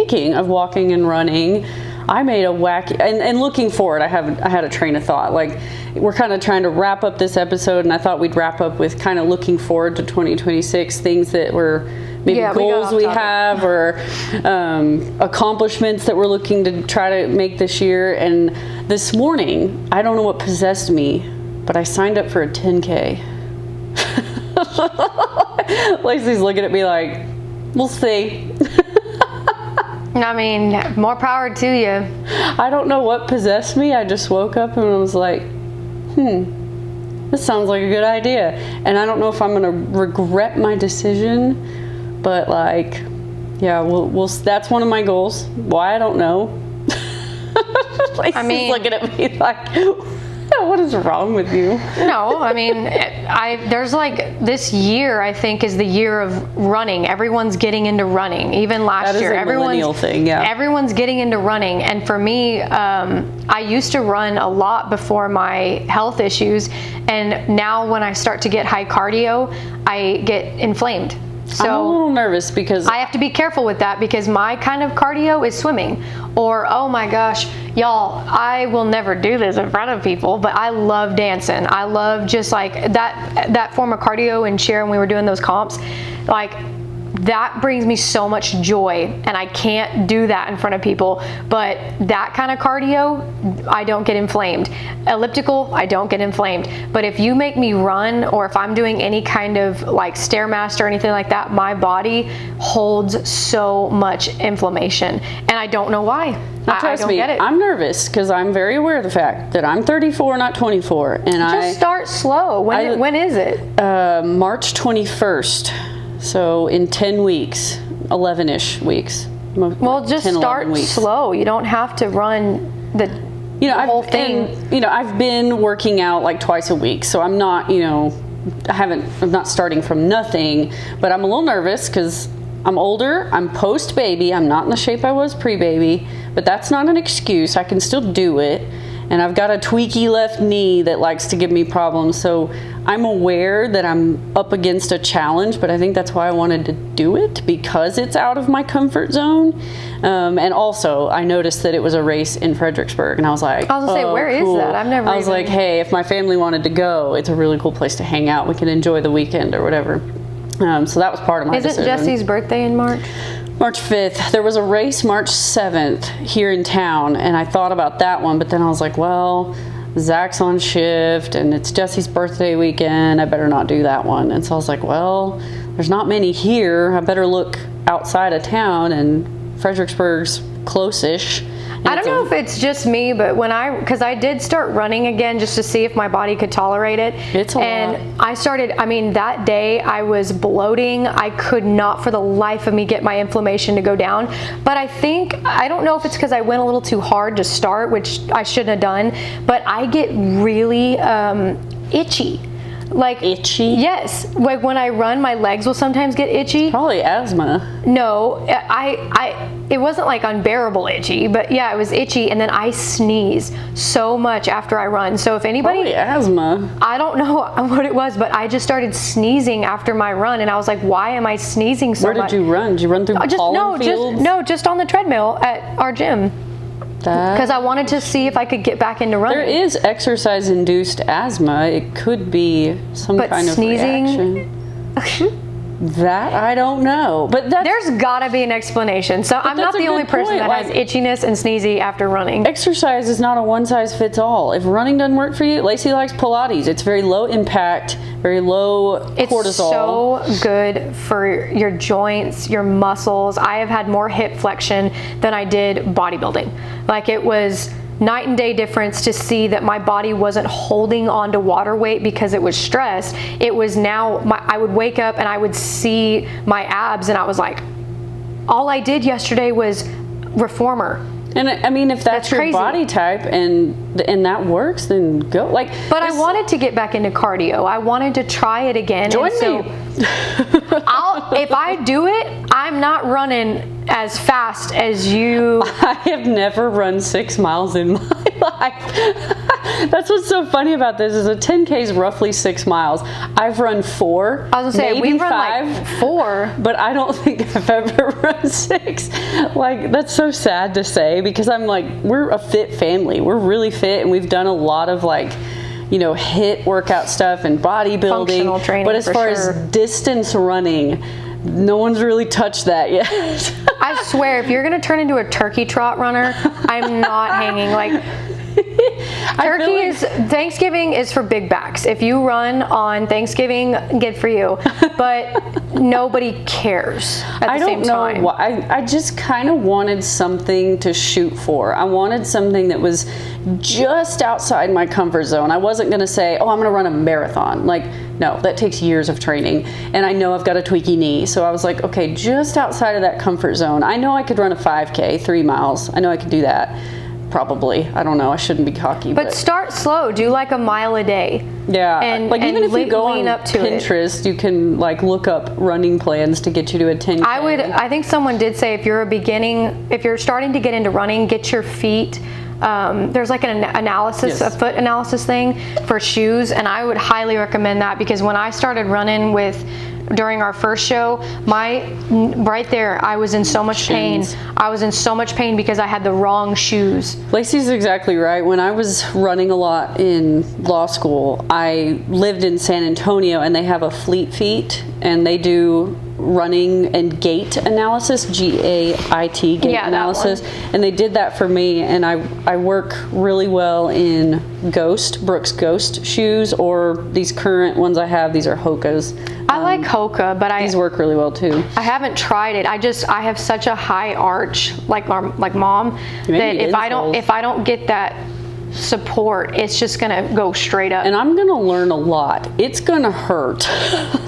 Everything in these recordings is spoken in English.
speaking of walking and running, I made a wacky, and looking forward, I had a train of thought. Like, we're kind of trying to wrap up this episode, and I thought we'd wrap up with kind of looking forward to 2026, things that were maybe goals we have, or accomplishments that we're looking to try to make this year. And this morning, I don't know what possessed me, but I signed up for a 10K. Lacey's looking at me like, we'll see. I mean, more power to you. I don't know what possessed me. I just woke up and was like, this sounds like a good idea. And I don't know if I'm going to regret my decision, but like, yeah, we'll that's one of my goals. Why, I don't know. Lacey's looking at me like, what is wrong with you? No, I mean, there's like, this year I think is the year of running. Everyone's getting into running. Even last year, everyone's getting into running. And for me, I used to run a lot before my health issues, and now when I start to get high cardio, I get inflamed. So I'm a little nervous because I have to be careful with that, because my kind of cardio is swimming. Or, oh my gosh, y'all, I will never do this in front of people, but I love dancing. I love just like that form of cardio and cheer when we were doing those comps. Like, that brings me so much joy, and I can't do that in front of people. But that kind of cardio, I don't get inflamed. Elliptical, I don't get inflamed. But if you make me run, or if I'm doing any kind of like Stairmaster or anything like that, my body holds so much inflammation, and I don't know why. I don't get it. I'm nervous because I'm very aware of the fact that I'm 34, not 24, and just start slow. When is it? March 21st. So in 10 weeks, 11-ish weeks. Well, just 10, start slow. You don't have to run the whole thing. And, I've been working out like twice a week, so I'm not, I'm not starting from nothing, but I'm a little nervous because I'm older, I'm post-baby, I'm not in the shape I was pre-baby, but that's not an excuse. I can still do it. And I've got a tweaky left knee that likes to give me problems. So I'm aware that I'm up against a challenge, but I think that's why I wanted to do it, because it's out of my comfort zone. And also, I noticed that it was a race in Fredericksburg, and I was like, I was gonna say, where is that? I've never. I was like, hey, if my family wanted to go, it's a really cool place to hang out. We can enjoy the weekend or whatever. So that was part of my decision. Isn't Jesse's birthday in March? March 5th. There was a race March 7th here in town, and I thought about that one, but then I was like, well, Zach's on shift, and it's Jesse's birthday weekend. I better not do that one. And so I was like, well, there's not many here. I better look outside of town, and Fredericksburg's close-ish. I don't know if it's just me, but because I did start running again just to see if my body could tolerate it. It's a lot. I started, that day I was bloating. I could not for the life of me get my inflammation to go down. But I don't know if it's because I went a little too hard to start, which I shouldn't have done, but I get really itchy. Like itchy? Yes. Like when I run, my legs will sometimes get itchy. Probably asthma. No, it wasn't like unbearable itchy, but yeah, it was itchy, and then I sneeze so much after I run. So if anybody... Probably asthma. I don't know what it was, but I just started sneezing after my run, and I was like, why am I sneezing so much? Where did you run? Did you run through pollen fields? Just on the treadmill at our gym. Because I wanted to see if I could get back into running. There is exercise-induced asthma. It could be some kind of reaction. That I don't know, but there's got to be an explanation. So I'm not the only person that has itchiness and sneezy after running. Exercise is not a one-size-fits-all. If running doesn't work for you, Lacey likes Pilates. It's very low impact, very low cortisol. It's so good for your joints, your muscles. I have had more hip flexion than I did bodybuilding. Like, it was night and day difference to see that my body wasn't holding on to water weight because it was stressed. It was now, I would wake up and I would see my abs, and I was like, all I did yesterday was reformer. And I mean, if that's your body type and that works, then go. But I wanted to get back into cardio. I wanted to try it again. Join me. If I do it, I'm not running as fast as you. I have never run 6 miles in my life. That's what's so funny about this is a 10K is roughly 6 miles. I've run 4. I was gonna say maybe we run 5, like 4, but I don't think I've ever run 6. Like, that's so sad to say because I'm like, we're a fit family. We're really fit, and we've done a lot of like, you know, HIIT workout stuff and bodybuilding. Functional training, but as for far sure. as distance running, no one's really touched that yet. I swear, if you're gonna turn into a turkey trot runner, I'm not hanging. Like, Thanksgiving is for big backs. If you run on Thanksgiving, good for you. But nobody cares at the same time. I don't know why. I just kind of wanted something to shoot for. I wanted something that was just outside my comfort zone. I wasn't going to say, oh, I'm going to run a marathon. Like, no, that takes years of training. And I know I've got a tweaky knee. So I was like, okay, just outside of that comfort zone. I know I could run a 5K, 3 miles. I know I could do that. Probably. I don't know. I shouldn't be cocky. But start slow. Do like a mile a day. Yeah. And like even if you go on up to Pinterest, you can like look up running plans to get you to a 10K. I think someone did say if you're starting to get into running, get your feet. There's like an analysis, a foot analysis thing for shoes, and I would highly recommend that because when I started running during our first show, right there, I was in so much pain. I was in so much pain because I had the wrong shoes. Lacey's exactly right. When I was running a lot in law school, I lived in San Antonio, and they have a Fleet Feet, and they do running and gait analysis, GAIT, gait analysis, and they did that for me, and I work really well in Brooks Ghost shoes, or these current ones I have, these are Hoka's. I like Hoka, but these work really well too. I haven't tried it. I have such a high arch, like mom, that if I don't get that support, it's just gonna go straight up. And I'm gonna learn a lot. It's gonna hurt.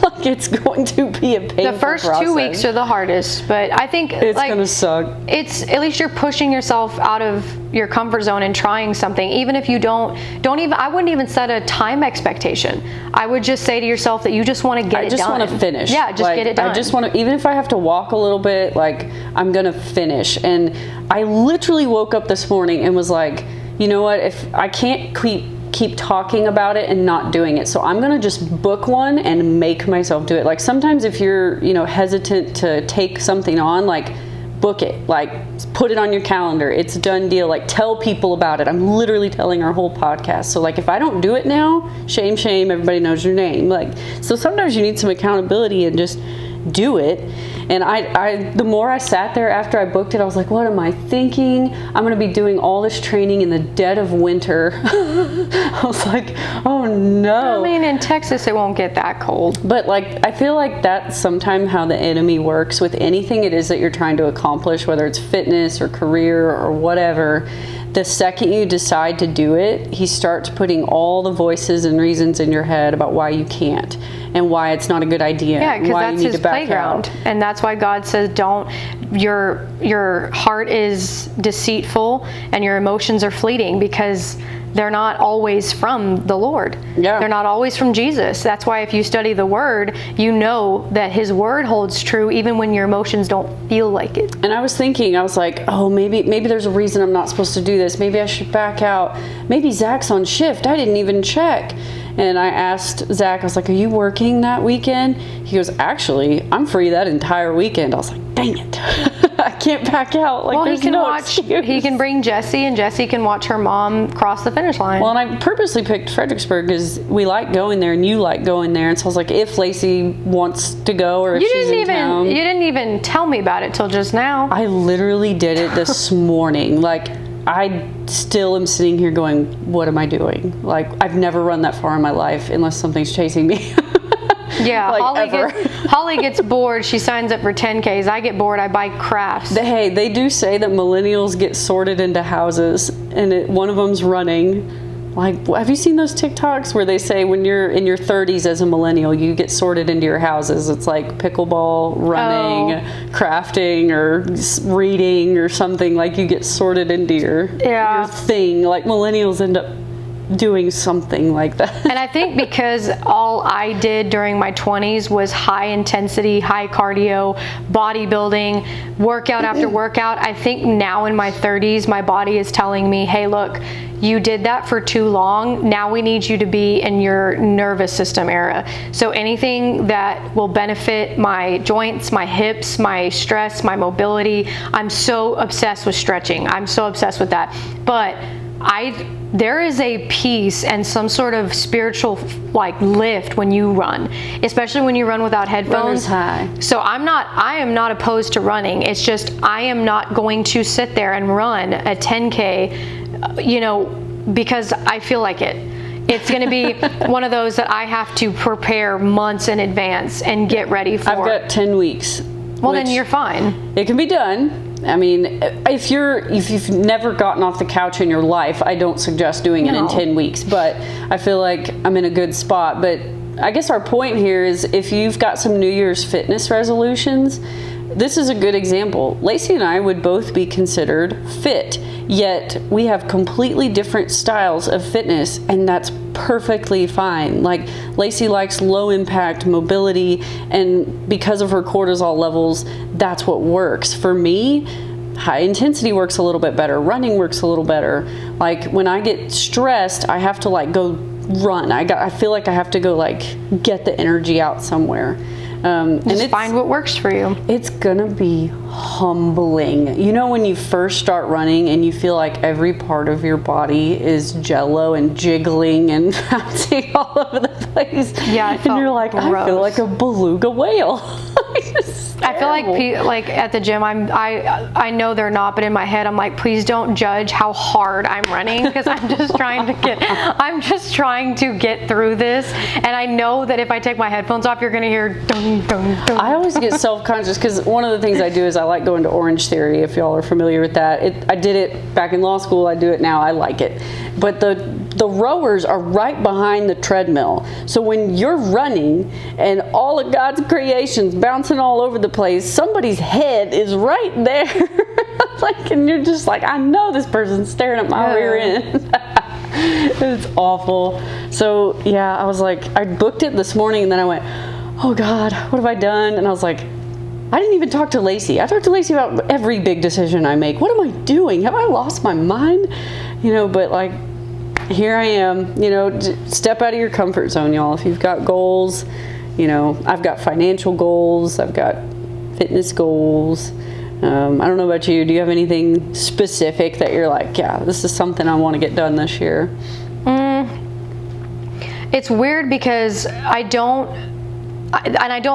Like it's going to be a painful The first process. 2 weeks are the hardest, but I think it's gonna suck. It's at least you're pushing yourself out of your comfort zone and trying something. Even if you don't even, I wouldn't even set a time expectation. I would just say to yourself that you just want to get it done. I just want to finish. Yeah, just get it done. I just want to, even if I have to walk a little bit, like I'm gonna finish. And I literally woke up this morning and was like, you know what, if I can't keep talking about it and not doing it, so I'm gonna just book one and make myself do it. Like sometimes if you're, you know, hesitant to take something on, like book it, like put it on your calendar. It's a done deal. Like tell people about it. I'm literally telling our whole podcast. So like if I don't do it now, shame, everybody knows your name. Like, so sometimes you need some accountability and just do it. And I the more I sat there after I booked it, I was like, what am I thinking? I'm going to be doing all this training in the dead of winter. I was like, oh no. I mean, in Texas, it won't get that cold. But like, I feel like that's sometimes how the enemy works with anything it is that you're trying to accomplish, whether it's fitness or career or whatever. The second you decide to do it, he starts putting all the voices and reasons in your head about why you can't and why it's not a good idea. Yeah, because why that's you need his to back playground. out. And that's why God says your heart is deceitful and your emotions are fleeting, because they're not always from the Lord. Yeah. They're not always from Jesus. That's why if you study the Word, you know that His Word holds true even when your emotions don't feel like it. And I was thinking, I was like, oh, maybe there's a reason I'm not supposed to do this. Maybe I should back out. Maybe Zach's on shift. I didn't even check. And I asked Zach, I was like, are you working that weekend? He goes, actually, I'm free that entire weekend. I was like, dang it. I can't back out. Like, Well, there's no excuse. he can bring Jessie, and Jessie can watch her mom cross the finish line. Well, and I purposely picked Fredericksburg because we like going there and you like going there. And so I was like, if Lacey wants to go or if she's in town. You didn't even tell me about it till just now. I literally did it this morning. Like, I still am sitting here going, what am I doing? Like, I've never run that far in my life unless something's chasing me. Yeah, like Holly gets bored. She signs up for 10Ks. I get bored. I buy crafts. Hey, they do say that millennials get sorted into houses, and one of them's running. Like, have you seen those TikToks where they say when you're in your 30s as a millennial, you get sorted into your houses? It's like pickleball, running, crafting, or reading, or something. Like you get sorted into your thing. Like millennials end up doing something like that. And I think because all I did during my 20s was high intensity, high cardio, bodybuilding, workout after workout, I think now in my 30s, my body is telling me, hey, look, you did that for too long. Now we need you to be in your nervous system era. So anything that will benefit my joints, my hips, my stress, my mobility, I'm so obsessed with stretching. I'm so obsessed with that. But there is a peace and some sort of spiritual like lift when you run, especially when you run without headphones. Runner's high. So I am not opposed to running. It's just I am not going to sit there and run a 10K, because I feel like it. It's going to be one of those that I have to prepare months in advance and get ready for. I've got 10 weeks. Well, then you're fine. It can be done. I mean, if you've never gotten off the couch in your life, I don't suggest doing it in 10 weeks, but I feel like I'm in a good spot. But I guess our point here is if you've got some New Year's fitness resolutions, this is a good example. Lacey and I would both be considered fit, yet we have completely different styles of fitness, and that's perfectly fine. Like, Lacey likes low impact mobility, and because of her cortisol levels, that's what works. For me, high intensity works a little bit better. Running works a little better. Like, when I get stressed, I have to like go run. I feel like I have to go like get the energy out somewhere. And Just find what works for you. It's gonna be humbling. You know, when you first start running and you feel like every part of your body is jello and jiggling and bouncing all over the place. Yeah, and you're like, gross. I feel like a beluga whale. I feel like at the gym, I know they're not, but in my head, I'm like, please don't judge how hard I'm running, because I'm just trying to get through this. And I know that if I take my headphones off, you're gonna hear dun dun dun. I always get self-conscious because one of the things I do is I like going to Orange Theory, if y'all are familiar with that. I did it back in law school. I do it now. I like it. But the rowers are right behind the treadmill. So when you're running and all of God's creations bouncing all over the place, somebody's head is right there. Like, and you're just like, I know this person's staring at my rear end. It's awful. So yeah, I was like, I booked it this morning and then I went, oh God, what have I done? And I was like, I didn't even talk to Lacey. I talked to Lacey about every big decision I make. What am I doing? Have I lost my mind? But like, here I am, step out of your comfort zone, y'all. If you've got goals, I've got financial goals, I've got fitness goals. I don't know about you. Do you have anything specific that you're like, yeah, this is something I want to get done this year? It's weird because I don't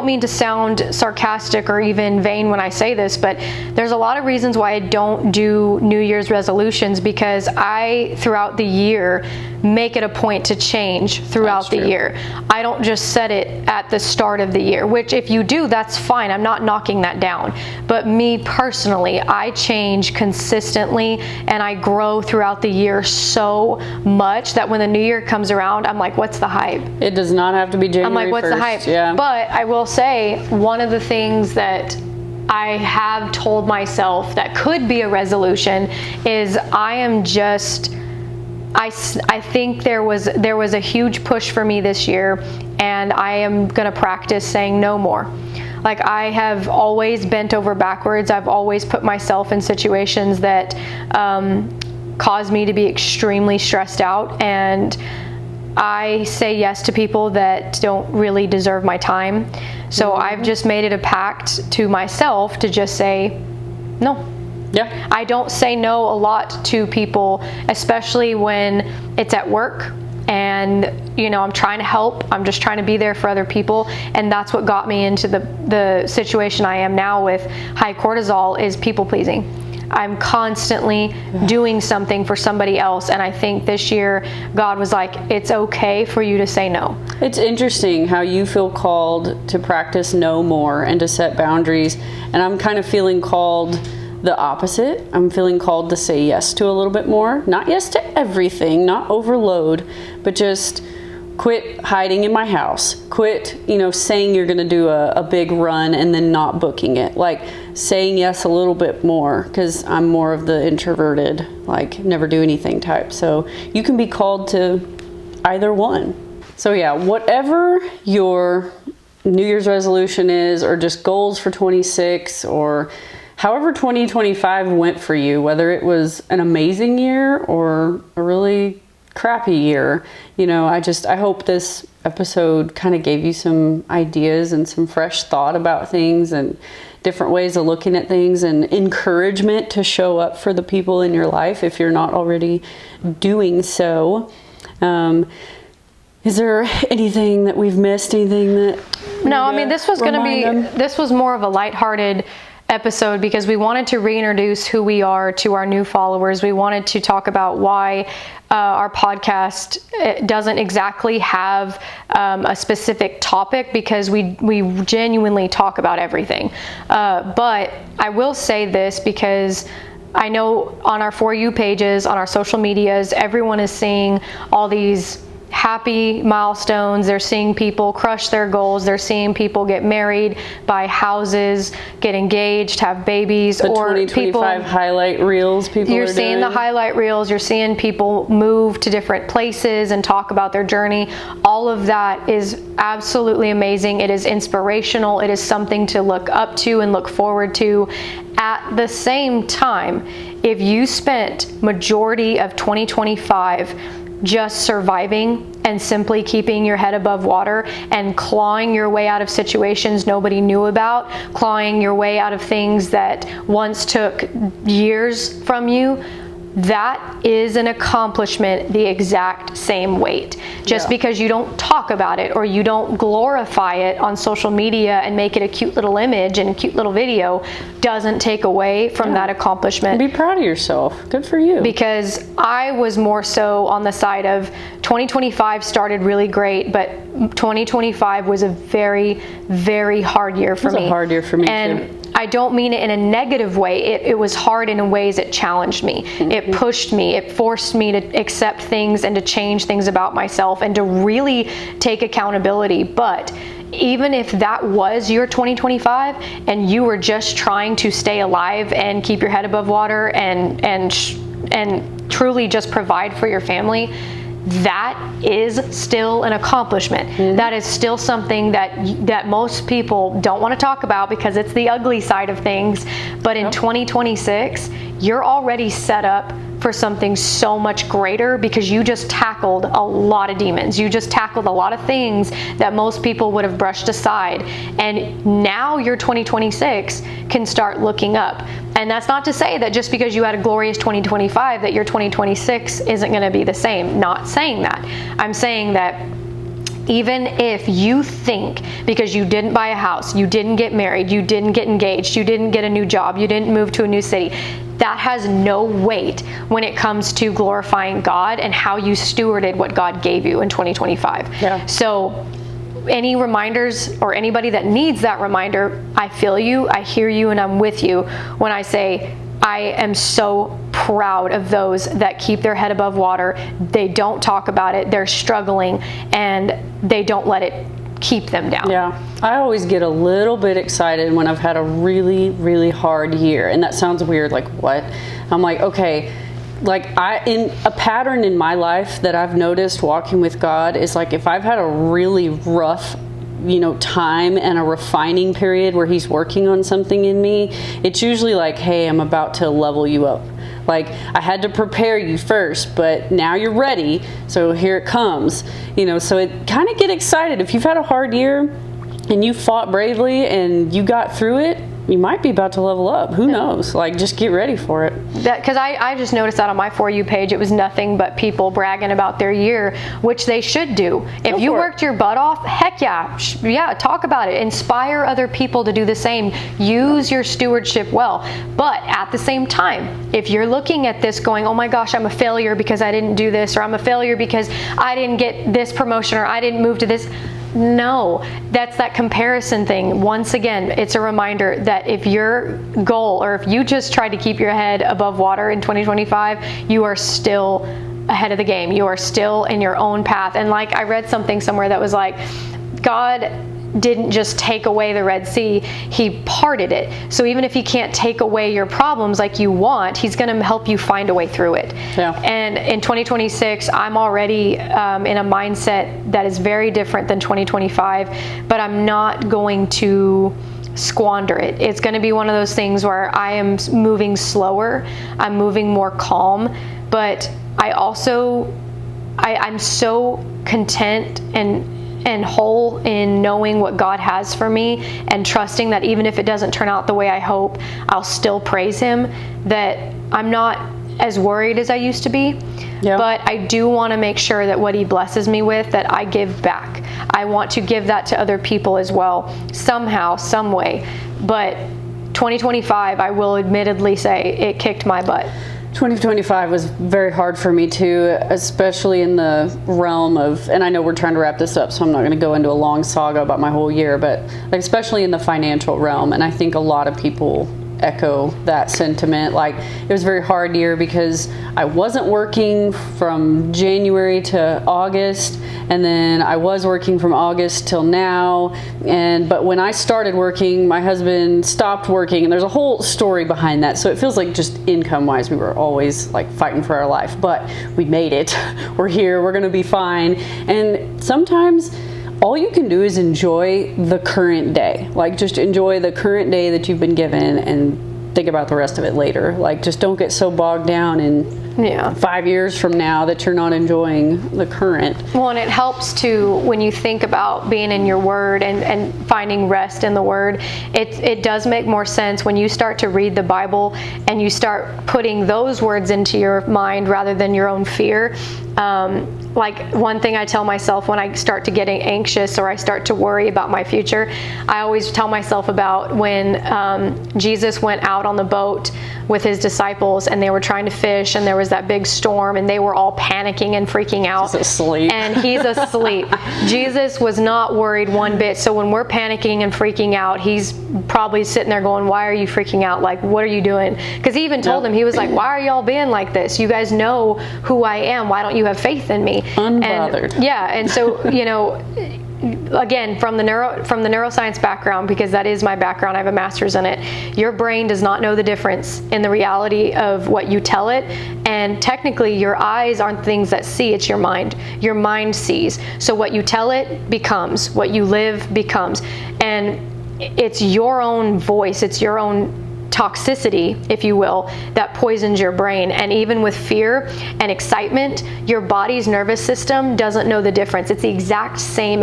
mean to sound sarcastic or even vain when I say this, but there's a lot of reasons why I don't do New Year's resolutions, because I, throughout the year, make it a point to change throughout the year. I don't just set it at the start of the year, which if you do, that's fine. I'm not knocking that down. But me personally, I change consistently and I grow throughout the year so much that when the new year comes around, I'm like, what's the hype? It does not have to be January 1st. I'm like, what's the hype? Yeah. But I will say, one of the things that I have told myself that could be a resolution is I think there was a huge push for me this year, and I am going to practice saying no more. Like, I have always bent over backwards. I've always put myself in situations that cause me to be extremely stressed out, and I say yes to people that don't really deserve my time. So I've just made it a pact to myself to just say no. Yeah. I don't say no a lot to people, especially when it's at work and I'm trying to help. I'm just trying to be there for other people, and that's what got me into the situation I am now with high cortisol, is people pleasing. I'm constantly doing something for somebody else, and I think this year God was like, it's okay for you to say no. It's interesting how you feel called to practice no more and to set boundaries, and I'm kind of feeling called the opposite. I'm feeling called to say yes to a little bit more. Not yes to everything, not overload, but just quit hiding in my house. Quit, saying you're going to do a big run and then not booking it. Like, saying yes a little bit more, because I'm more of the introverted, like, never do anything type. So you can be called to either one. So yeah, whatever your New Year's resolution is, or just goals for 26, or however 2025 went for you, whether it was an amazing year or a really crappy year, I hope this episode kind of gave you some ideas and some fresh thought about things and different ways of looking at things and encouragement to show up for the people in your life if you're not already doing so. Is there anything that we've missed? Anything that... No, I mean, this was more of a lighthearted episode because we wanted to reintroduce who we are to our new followers. We wanted to talk about why our podcast doesn't exactly have a specific topic, because we genuinely talk about everything. But I will say this, because I know on our For You pages, on our social medias, everyone is seeing all these happy milestones. They're seeing people crush their goals. They're seeing people get married, buy houses, get engaged, have babies. The or 2025 highlight reels you're seeing the highlight reels. You're seeing people move to different places and talk about their journey. All of that is absolutely amazing. It is inspirational. It is something to look up to and look forward to. At the same time, if you spent majority of 2025 just surviving and simply keeping your head above water and clawing your way out of situations nobody knew about, clawing your way out of things that once took years from you, that is an accomplishment the exact same weight. Just because you don't talk about it or you don't glorify it on social media and make it a cute little image and a cute little video doesn't take away from that accomplishment. Be proud of yourself. Good for you. Because I was more so on the side of 2025 started really great, but 2025 was a very, very hard year for me. It was a hard year for me too. I don't mean it in a negative way. It was hard in ways it challenged me. Mm-hmm. It pushed me. It forced me to accept things and to change things about myself and to really take accountability. But even if that was your 2025 and you were just trying to stay alive and keep your head above water and truly just provide for your family, that is still an accomplishment. Mm-hmm. That is still something that most people don't want to talk about because it's the ugly side of things. But in 2026, you're already set up for something so much greater because you just tackled a lot of demons. You just tackled a lot of things that most people would have brushed aside. And now your 2026 can start looking up. And that's not to say that just because you had a glorious 2025 that your 2026 isn't going to be the same. Not saying that. I'm saying that even if you think because you didn't buy a house, you didn't get married, you didn't get engaged, you didn't get a new job, you didn't move to a new city, that has no weight when it comes to glorifying God and how you stewarded what God gave you in 2025. Yeah. So any reminders or anybody that needs that reminder, I feel you, I hear you, and I'm with you when I say I am so proud of those that keep their head above water. They don't talk about it, they're struggling, and they don't let it keep them down. Yeah, I always get a little bit excited when I've had a really, really hard year. And that sounds weird, like what? I'm like, okay, like in a pattern in my life that I've noticed walking with God is like if I've had a really rough time and a refining period where he's working on something in me, it's usually like, hey, I'm about to level you up. Like I had to prepare you first, but now you're ready. So here it comes, so it kind of get excited. If you've had a hard year and you fought bravely and you got through it, you might be about to level up. Who knows? Like, just get ready for it. Because I just noticed that on my For You page, it was nothing but people bragging about their year, which they should do. If you worked your butt off, heck yeah, talk about it. Inspire other people to do the same. Use your stewardship well. But at the same time, if you're looking at this going, oh my gosh, I'm a failure because I didn't do this, or I'm a failure because I didn't get this promotion, or I didn't move to this. No, that's that comparison thing. Once again, it's a reminder that if your goal, or if you just tried to keep your head above water in 2025, you are still ahead of the game. You are still in your own path. And like I read something somewhere that was like, God didn't just take away the Red Sea, he parted it. So even if he can't take away your problems like you want, he's going to help you find a way through it. Yeah. And in 2026, I'm already in a mindset that is very different than 2025, but I'm not going to squander it. It's going to be one of those things where I am moving slower, I'm moving more calm, but I also, I'm so content and whole in knowing what God has for me and trusting that even if it doesn't turn out the way I hope, I'll still praise Him, that I'm not as worried as I used to be. Yeah. But I do want to make sure that what He blesses me with, that I give back. I want to give that to other people as well, somehow, some way. But 2025, I will admittedly say, it kicked my butt. 2025 was very hard for me too, especially in the realm of, and I know we're trying to wrap this up, so I'm not going to go into a long saga about my whole year, but like especially in the financial realm, and I think a lot of people echo that sentiment. Like, it was a very hard year because I wasn't working from January to August, and then I was working from August till now, but when I started working, my husband stopped working, and there's a whole story behind that. So it feels like just income wise we were always like fighting for our life, but we made it. We're here, we're gonna be fine. And sometimes all you can do is enjoy the current day. Like, just enjoy the current day that you've been given and think about the rest of it later. Like, just don't get so bogged down in 5 years from now that you're not enjoying the current. Well, and it helps to, when you think about being in your word and finding rest in the word, it does make more sense when you start to read the Bible and you start putting those words into your mind rather than your own fear. Like, one thing I tell myself when I start to getting anxious or I start to worry about my future, I always tell myself about when Jesus went out on the boat with His disciples and they were trying to fish, and there was that big storm and they were all panicking and freaking out. He's asleep. And He's asleep. Jesus was not worried one bit. So when we're panicking and freaking out, He's probably sitting there going, why are you freaking out? Like, what are you doing? Because He even told them, He was like, why are y'all being like this? You guys know who I am. Why don't you have faith in me? Unbothered. And so, again, from the neuroscience background, because that is my background, I have a master's in it. Your brain does not know the difference in the reality of what you tell it, and technically your eyes aren't things that see, it's your mind. Your mind sees. So what you tell it becomes, what you live becomes, and it's your own voice, it's your own toxicity, if you will, that poisons your brain. And even with fear and excitement, your body's nervous system doesn't know the difference. It's the exact same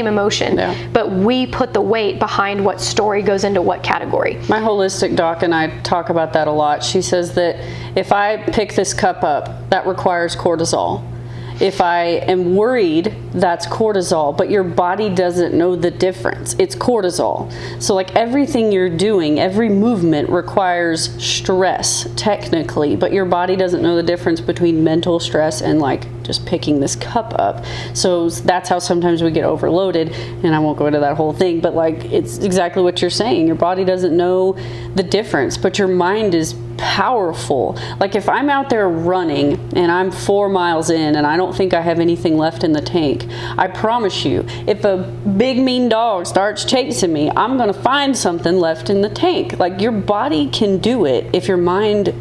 emotion, but we put the weight behind what story goes into what category. My holistic doc and I talk about that a lot. She says that if I pick this cup up, that requires cortisol. If I am worried, that's cortisol, but your body doesn't know the difference. It's cortisol. So like everything you're doing, every movement requires stress, technically, but your body doesn't know the difference between mental stress and like just picking this cup up. So that's how sometimes we get overloaded, and I won't go into that whole thing, but like, it's exactly what you're saying. Your body doesn't know the difference, but your mind is powerful. Like, if I'm out there running and I'm 4 miles in and I don't think I have anything left in the tank, I promise you, if a big mean dog starts chasing me, I'm gonna find something left in the tank. Like, your body can do it if your mind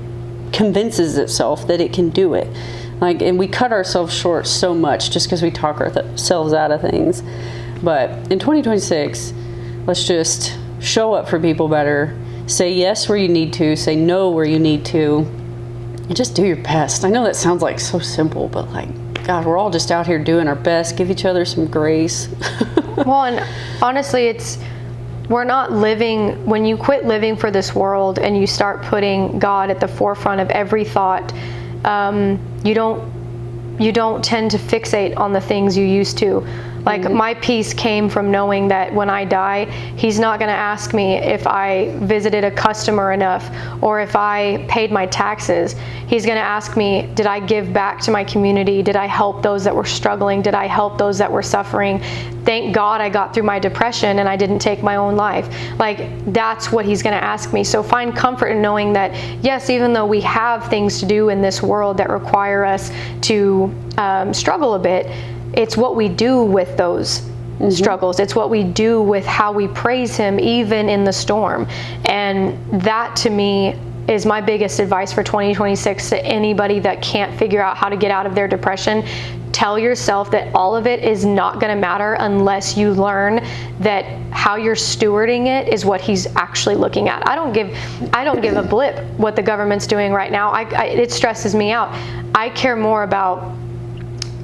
convinces itself that it can do it. Like, and we cut ourselves short so much just because we talk ourselves out of things. But in 2026, let's just show up for people better. Say yes where you need to, say no where you need to, and just do your best. I know that sounds like so simple, but like, God, we're all just out here doing our best. Give each other some grace. Well, and honestly, we're not living, when you quit living for this world and you start putting God at the forefront of every thought, you don't tend to fixate on the things you used to. Like, my peace came from knowing that when I die, He's not going to ask me if I visited a customer enough or if I paid my taxes. He's going to ask me, did I give back to my community? Did I help those that were struggling? Did I help those that were suffering? Thank God I got through my depression and I didn't take my own life. Like, that's what He's going to ask me. So find comfort in knowing that, yes, even though we have things to do in this world that require us to struggle a bit, it's what we do with those struggles. It's what we do with how we praise Him even in the storm. And that, to me, is my biggest advice for 2026 to anybody that can't figure out how to get out of their depression. tell yourself that all of it is not going to matter unless you learn that how you're stewarding it is what he's actually looking at. I don't give a blip what the government's doing right now. It stresses me out. I care more about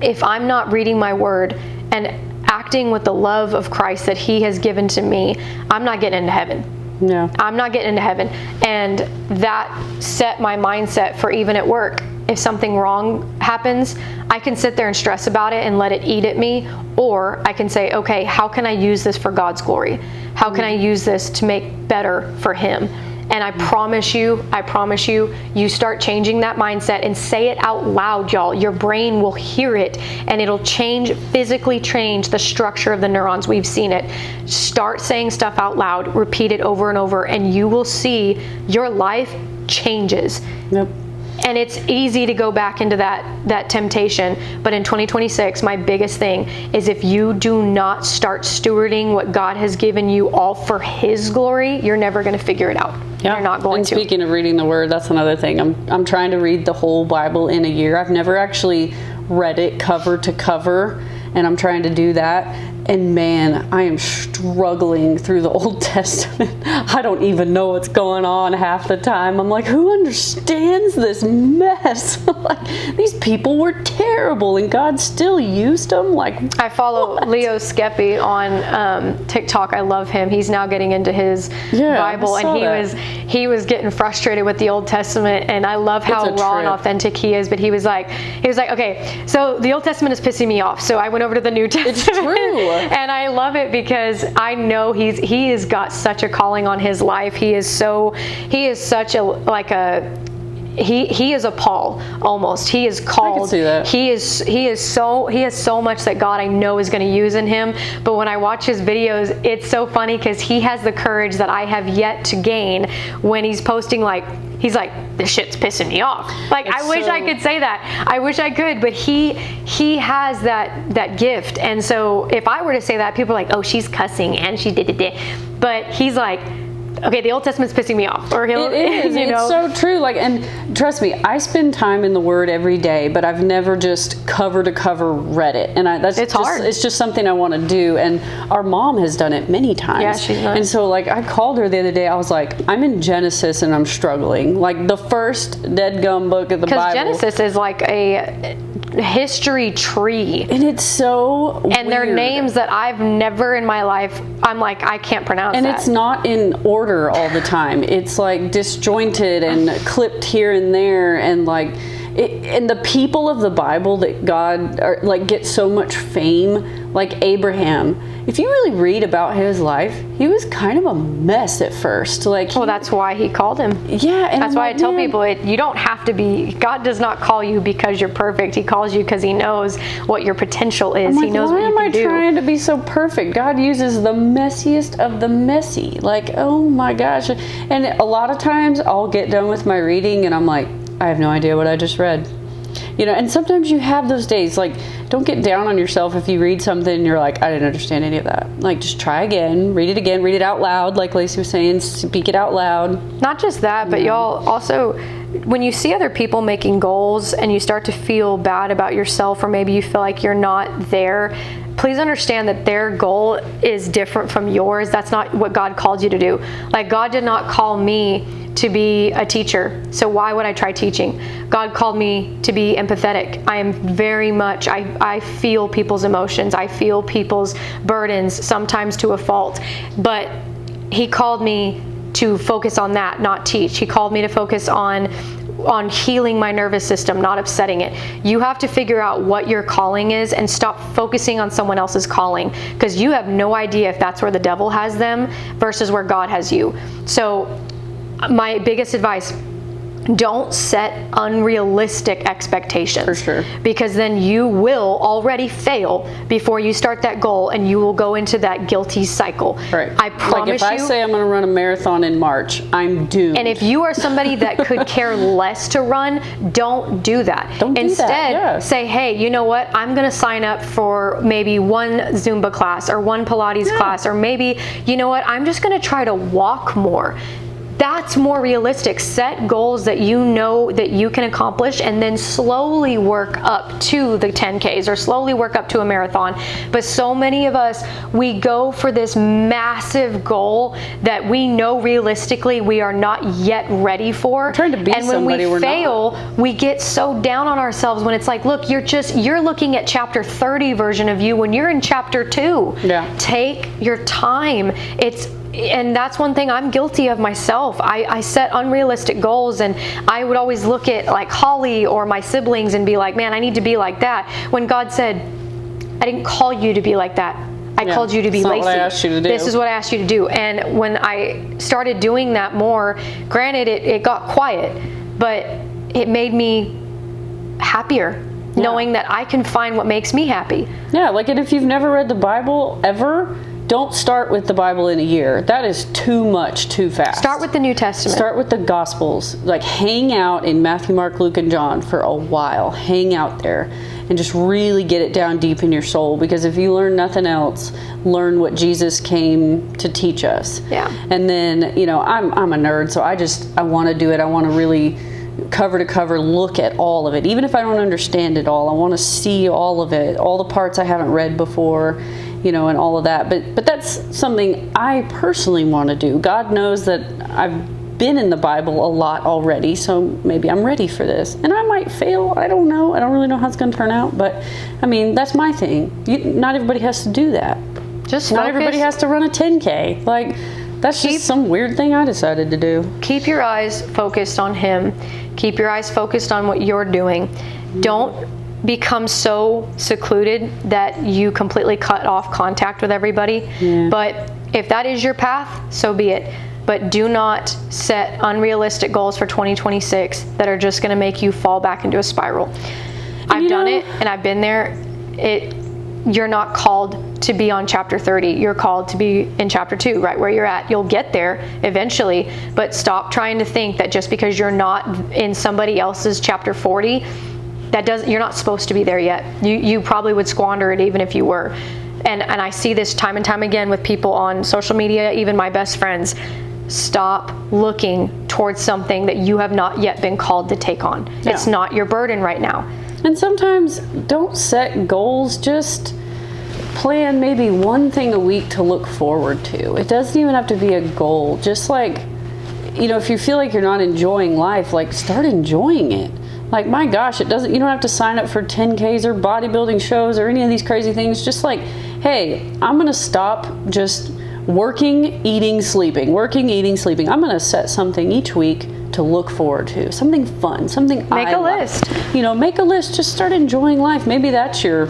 if I'm not reading my word and acting with the love of Christ that he has given to me, I'm not getting into heaven. Yeah. I'm not getting into heaven. And that set my mindset for even at work. If something wrong happens, I can sit there and stress about it and let it eat at me, or I can say, okay, how can I use this for God's glory? How can I use this to make better for him? And I promise you, you start changing that mindset and say it out loud, y'all. Your brain will hear it and it'll physically change the structure of the neurons. We've seen it. Start saying stuff out loud, repeat it over and over, and you will see your life changes. Yep. And it's easy to go back into that temptation. But in 2026, my biggest thing is if you do not start stewarding what God has given you all for his glory, you're never going to figure it out. Yeah. You're not going to. Speaking of reading the word, that's another thing. I'm trying to read the whole Bible in a year. I've never actually read it cover to cover, and I'm trying to do that. And man, I am struggling through the Old Testament. I don't even know what's going on half the time. I'm like, who understands this mess? Like, these people were terrible and God still used them. Like, I follow Leo Skepi on TikTok. I love him. He's now getting into his Bible, and he was getting frustrated with the Old Testament, and I love how raw and authentic he is. But he was like, okay, so the Old Testament is pissing me off, so I went over to the New Testament. It's true. And I love it because I know he has got such a calling on his life. He is such a he is a Paul almost. He is called. I can see that. He has so much that God I know is going to use in him. But when I watch his videos, it's so funny because he has the courage that I have yet to gain when he's posting he's like, this shit's pissing me off. Like, I wish I could say that. I wish I could, but he has that gift. And so if I were to say that, people are like, oh, she's cussing and she did it. But he's like, okay, the Old Testament's pissing me off. Or he'll, it is. It's so true. Like, and trust me, I spend time in the Word every day, but I've never just cover to cover read it. And it's hard. It's just something I want to do. And our mom has done it many times. Yeah, she's nice. And so, like, I called her the other day. I was like, I'm in Genesis and I'm struggling. Like, the first dead gum book of the Bible. Because Genesis is like a history tree. And it's so And weird. they're names that I've never in my life, I'm like, I can't pronounce and that. it's not in order all the time. It's like disjointed and clipped here and there, and like and the people of the Bible that God get so much fame, like Abraham. If you really read about his life, he was kind of a mess at first. Well, that's why he called him. Yeah, and that's why I tell people you don't have to be. God does not call you because you're perfect. He calls you because he knows what your potential is. He knows what you can do. Why am I trying to be so perfect? God uses the messiest of the messy. Like, oh my gosh! And a lot of times I'll get done with my reading and I'm like, I have no idea what I just read. And sometimes you have those days. Like, don't get down on yourself if you read something and you're like, I didn't understand any of that. Like, just try again, read it out loud, like Lacey was saying, speak it out loud. Not just that, but y'all also, when you see other people making goals and you start to feel bad about yourself, or maybe you feel like you're not there, please understand that their goal is different from yours. That's not what God called you to do. Like, God did not call me to be a teacher, so why would I try teaching? God called me to be empathetic. I am very much, I feel people's emotions. I feel people's burdens, sometimes to a fault. But he called me to focus on that, not teach. He called me to focus on healing my nervous system, not upsetting it. You have to figure out what your calling is and stop focusing on someone else's calling, because you have no idea if that's where the devil has them versus where God has you. So my biggest advice, don't set unrealistic expectations. For sure. Because then you will already fail before you start that goal, and you will go into that guilty cycle. Right. I promise you. Like, if I say I'm going to run a marathon in March, I'm doomed. And if you are somebody that could care less to run, don't do that. Don't do that. Instead, say, hey, you know what? I'm going to sign up for maybe one Zumba class or one Pilates class, or maybe, you know what? I'm just going to try to walk more. that's more realistic. Set goals that you know that you can accomplish, and then slowly work up to the 10Ks or slowly work up to a marathon. But so many of us, we go for this massive goal that we know realistically we are not yet ready for. We're trying to be and when somebody we we're fail, we get so down on ourselves when it's like, look, you're looking at chapter 30 version of you when you're in chapter 2. Yeah. Take your time. And that's one thing I'm guilty of myself. I set unrealistic goals, and I would always look at like Holly or my siblings and be like, man, I need to be like that. When God said, I didn't call you to be like that. I called you to be it's not lazy. what I asked you to do. This is what I asked you to do. And when I started doing that more, granted, it got quiet, but it made me happier. Yeah. Knowing that I can find what makes me happy. Yeah, like, and if you've never read the Bible ever, don't start with the Bible in a year. That is too much, too fast. Start with the New Testament. Start with the Gospels. Like, hang out in Matthew, Mark, Luke, and John for a while. Hang out there and just really get it down deep in your soul. Because if you learn nothing else, learn what Jesus came to teach us. Yeah. And then, you know, I'm a nerd, so I want to do it. I want to really cover to cover look at all of it. Even if I don't understand it all, I want to see all of it, all the parts I haven't read before, you know, and all of that. But that's something I personally want to do. God knows that I've been in the Bible a lot already, so maybe I'm ready for this. And I might fail. I don't know. I don't really know how it's going to turn out. But, I mean, that's my thing. Not everybody has to do that. Just Not focus. everybody has to run a 10K. Like, that's just some weird thing I decided to do. Keep your eyes focused on Him. Keep your eyes focused on what you're doing. Don't become so secluded that you completely cut off contact with everybody. Yeah. But if that is your path, so be it. But do not set unrealistic goals for 2026 that are just going to make you fall back into a spiral. I've done it, and I've been there. You're not called to be on chapter 30. You're called to be in chapter 2, right where you're at. You'll get there eventually, but stop trying to think that just because you're not in somebody else's chapter 40, you're not supposed to be there yet. You probably would squander it even if you were. And I see this time and time again with people on social media, even my best friends. Stop looking towards something that you have not yet been called to take on. Yeah. It's not your burden right now. And sometimes don't set goals, just plan maybe one thing a week to look forward to. It doesn't even have to be a goal. Just like, you know, if you feel like you're not enjoying life, like, start enjoying it. Like, my gosh, you don't have to sign up for 10Ks or bodybuilding shows or any of these crazy things. Just like, hey, I'm going to stop just working, eating, sleeping. I'm going to set something each week to look forward to, something fun, something Make a list. You know, make a list. Just start enjoying life. Maybe that's your,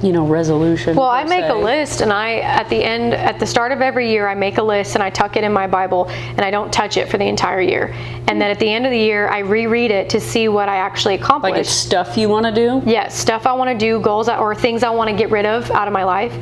you know, resolution. Well, I make a list, and at the start of every year, I make a list and I tuck it in my Bible, and I don't touch it for the entire year. And then at the end of the year, I reread it to see what I actually accomplished. Like, it's stuff you want to do? Yeah, stuff I want to do, goals or things I want to get rid of out of my life.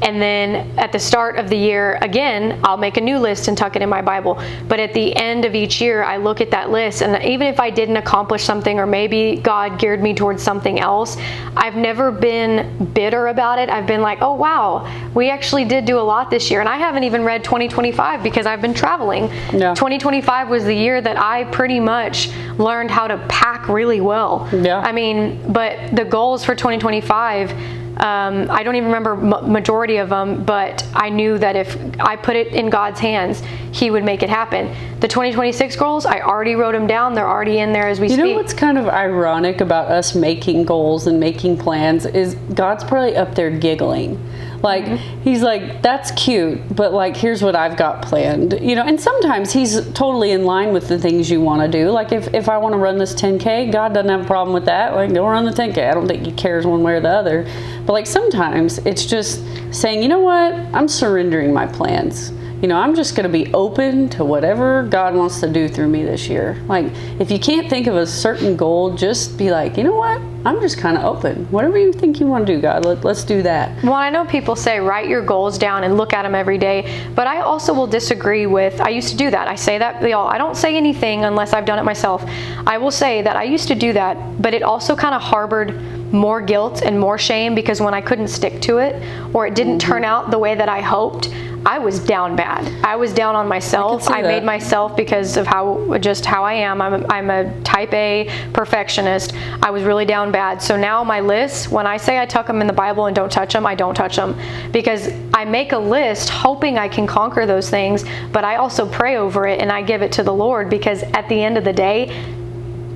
And then at the start of the year, again, I'll make a new list and tuck it in my Bible. But at the end of each year, I look at that list, and even if I didn't accomplish something, or maybe God geared me towards something else, I've never been bitter about it. I've been like, oh wow, we actually did do a lot this year. And I haven't even read 2025 because I've been traveling. Yeah. 2025 was the year that I pretty much learned how to pack really well. Yeah. I mean, but the goals for 2025, I don't even remember majority of them, but I knew that if I put it in God's hands, He would make it happen. The 2026 goals, I already wrote them down. They're already in there as we speak. You know what's kind of ironic about us making goals and making plans is God's probably up there giggling. Like, He's like, that's cute, but like, here's what I've got planned. You know, and sometimes He's totally in line with the things you want to do. Like, if I want to run this 10K, God doesn't have a problem with that. Like, go run the 10K. I don't think He cares one way or the other. But like, sometimes it's just saying, you know what? I'm surrendering my plans. You know, I'm just going to be open to whatever God wants to do through me this year. Like, if you can't think of a certain goal, just be like, you know what? I'm just kind of open. Whatever you think you want to do, God, let's do that. Well, I know people say write your goals down and look at them every day, but I also will disagree with, I used to do that. I say that, y'all, I don't say anything unless I've done it myself. I will say that I used to do that, but it also kind of harbored more guilt and more shame because when I couldn't stick to it or it didn't turn out the way that I hoped, I was down bad. I was down on myself. I made myself, because of how I am. I'm a type A perfectionist. I was really down bad. So now my lists, when I say I tuck them in the Bible and don't touch them, I don't touch them, because I make a list hoping I can conquer those things, but I also pray over it and I give it to the Lord, because at the end of the day,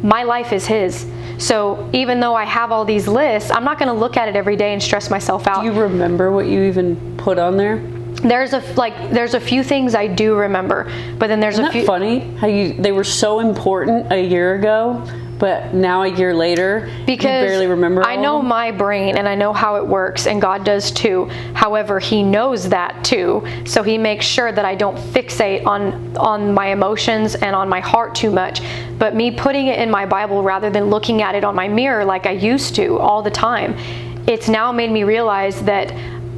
my life is His. So even though I have all these lists, I'm not going to look at it every day and stress myself out. Do you remember what you even put on there? There's a few things I do remember, but then there's Isn't that funny how they were so important a year ago, but now a year later, because you barely remember all I know of them? my brain and I know how it works, and God does too. However, He knows that too, so He makes sure that I don't fixate on my emotions and on my heart too much. But me putting it in my Bible rather than looking at it on my mirror like I used to all the time, it's now made me realize that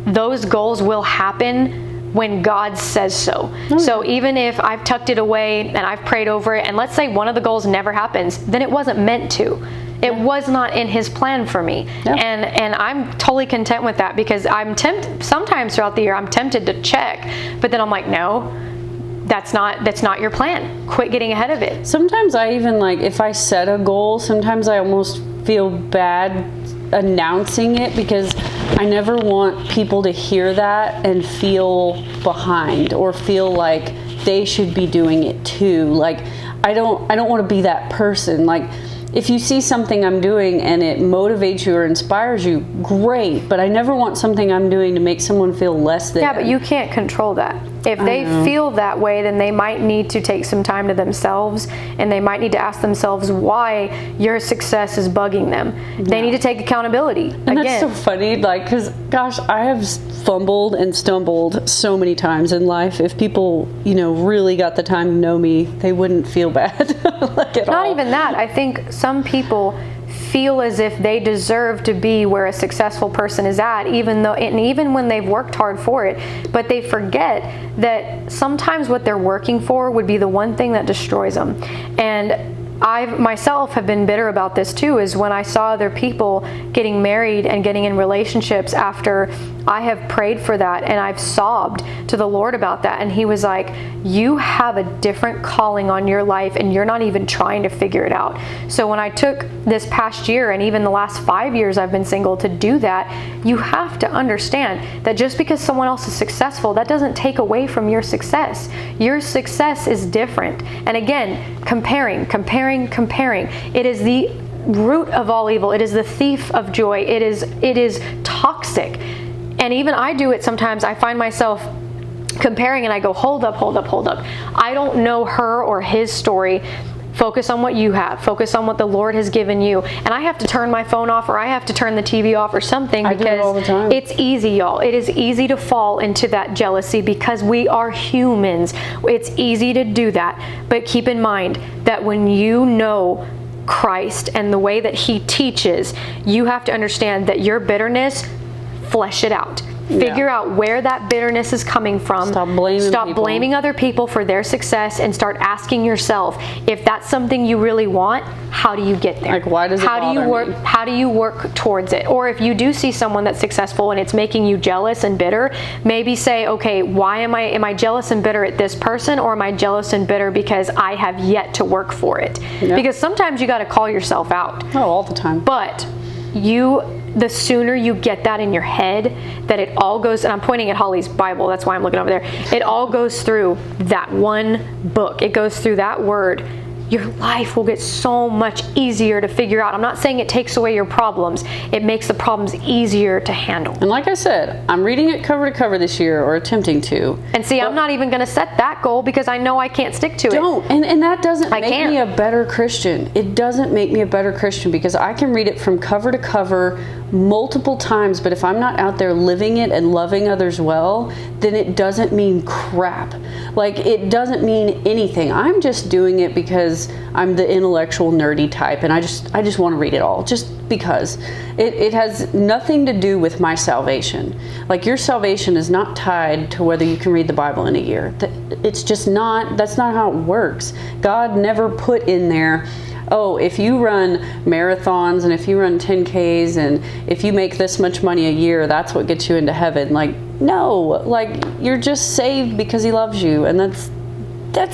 those goals will happen when God says so. So even if I've tucked it away and I've prayed over it, and let's say one of the goals never happens, then it wasn't meant to. It was not in His plan for me. And I'm totally content with that, because I'm tempted sometimes throughout the year, I'm tempted to check, but then I'm like, no, that's not your plan. Quit getting ahead of it. Sometimes I even, like, if I set a goal, sometimes I almost feel bad announcing it, because I never want people to hear that and feel behind or feel like they should be doing it too. Like, I don't want to be that person. Like, if you see something I'm doing and it motivates you or inspires you, great. But I never want something I'm doing to make someone feel less than. Yeah, but you can't control that. If they feel that way, then they might need to take some time to themselves, and they might need to ask themselves why your success is bugging them. They need to take accountability. And that's so funny, like, because, gosh, I have fumbled and stumbled so many times in life. If people, really got the time to know me, they wouldn't feel bad. Like, at all. Not even that. I think some people feel as if they deserve to be where a successful person is at, even when they've worked hard for it. But they forget that sometimes what they're working for would be the one thing that destroys them. And I myself have been bitter about this too, is when I saw other people getting married and getting in relationships after I have prayed for that, and I've sobbed to the Lord about that. And He was like, you have a different calling on your life, and you're not even trying to figure it out. So when I took this past year, and even the last 5 years I've been single, to do that, you have to understand that just because someone else is successful, that doesn't take away from your success. Your success is different. And again, comparing. It is the root of all evil. It is the thief of joy. It is toxic. And even I do it sometimes. I find myself comparing, and I go, hold up. I don't know her or his story. Focus on what you have. Focus on what the Lord has given you. And I have to turn my phone off, or I have to turn the TV off or something, because I do it all the time. It's easy, y'all. It is easy to fall into that jealousy, because we are humans. It's easy to do that. But keep in mind that when you know Christ and the way that He teaches, you have to understand that your bitterness, flesh it out. Figure out where that bitterness is coming from. Stop blaming other people for their success, and start asking yourself, if that's something you really want, how do you get there? Like, why does it bother me? How do you work towards it? Or if you do see someone that's successful and it's making you jealous and bitter, maybe say, okay, why am I jealous and bitter at this person, or am I jealous and bitter because I have yet to work for it? Yep. Because sometimes you got to call yourself out. Oh, all the time. But the sooner you get that in your head, that it all goes, and I'm pointing at Holly's Bible, that's why I'm looking over there. It all goes through that one book. It goes through that word. Your life will get so much easier to figure out. I'm not saying it takes away your problems. It makes the problems easier to handle. And like I said, I'm reading it cover to cover this year, or attempting to. And see, I'm not even going to set that goal, because I know I can't stick to it. Don't. And that doesn't make me a better Christian. It doesn't make me a better Christian, because I can read it from cover to cover multiple times, but if I'm not out there living it and loving others well, then it doesn't mean crap. Like, it doesn't mean anything. I'm just doing it because I'm the intellectual nerdy type, and I just want to read it all, just because. It has nothing to do with my salvation. Like, your salvation is not tied to whether you can read the Bible in a year. It's just not, that's not how it works. God never put in there, oh, if you run marathons and if you run 10Ks and if you make this much money a year, that's what gets you into heaven. Like, no, like you're just saved because he loves you, and that's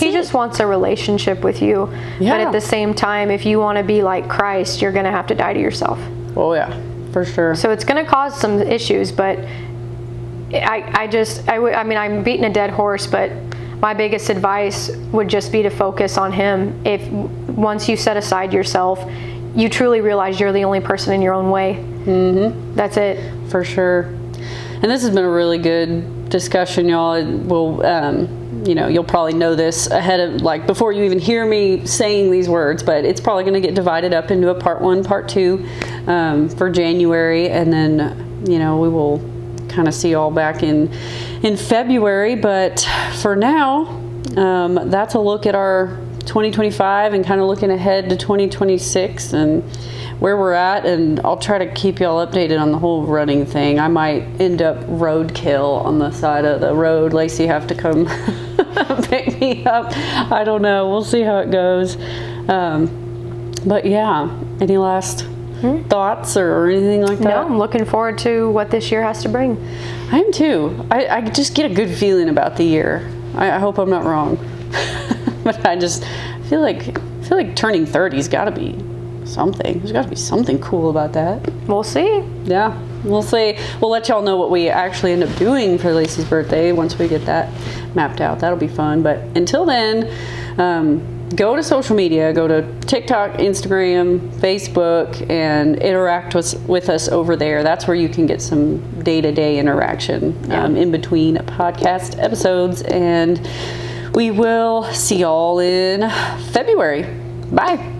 He it. just wants a relationship with you. Yeah. But at the same time, if you want to be like Christ, you're going to have to die to yourself. Oh yeah, for sure. So it's going to cause some issues, but I mean, I'm beating a dead horse, but my biggest advice would just be to focus on him. If once you set aside yourself, you truly realize you're the only person in your own way. Mm-hmm. That's it. For sure. And this has been a really good discussion, y'all. It will, you'll probably know this ahead of, like, before you even hear me saying these words, but it's probably going to get divided up into a part 1, part 2 for January, and then, we will kind of see y'all back in February. But for now, that's a look at our 2025 and kind of looking ahead to 2026 and where we're at, and I'll try to keep y'all updated on the whole running thing. I might end up roadkill on the side of the road. Lacey have to come pick me up. I don't know. We'll see how it goes. But yeah, any last thoughts or anything like that? No, I'm looking forward to what this year has to bring. I am too. I just get a good feeling about the year. I hope I'm not wrong. But I just feel like turning 30's got to be something. There's got to be something cool about that. We'll see. Yeah, we'll see. We'll let y'all know what we actually end up doing for Lacey's birthday once we get that mapped out. That'll be fun. But until then, go to social media. Go to TikTok, Instagram, Facebook, and interact with us over there. That's where you can get some day-to-day interaction in between podcast episodes. And we will see y'all in February. Bye.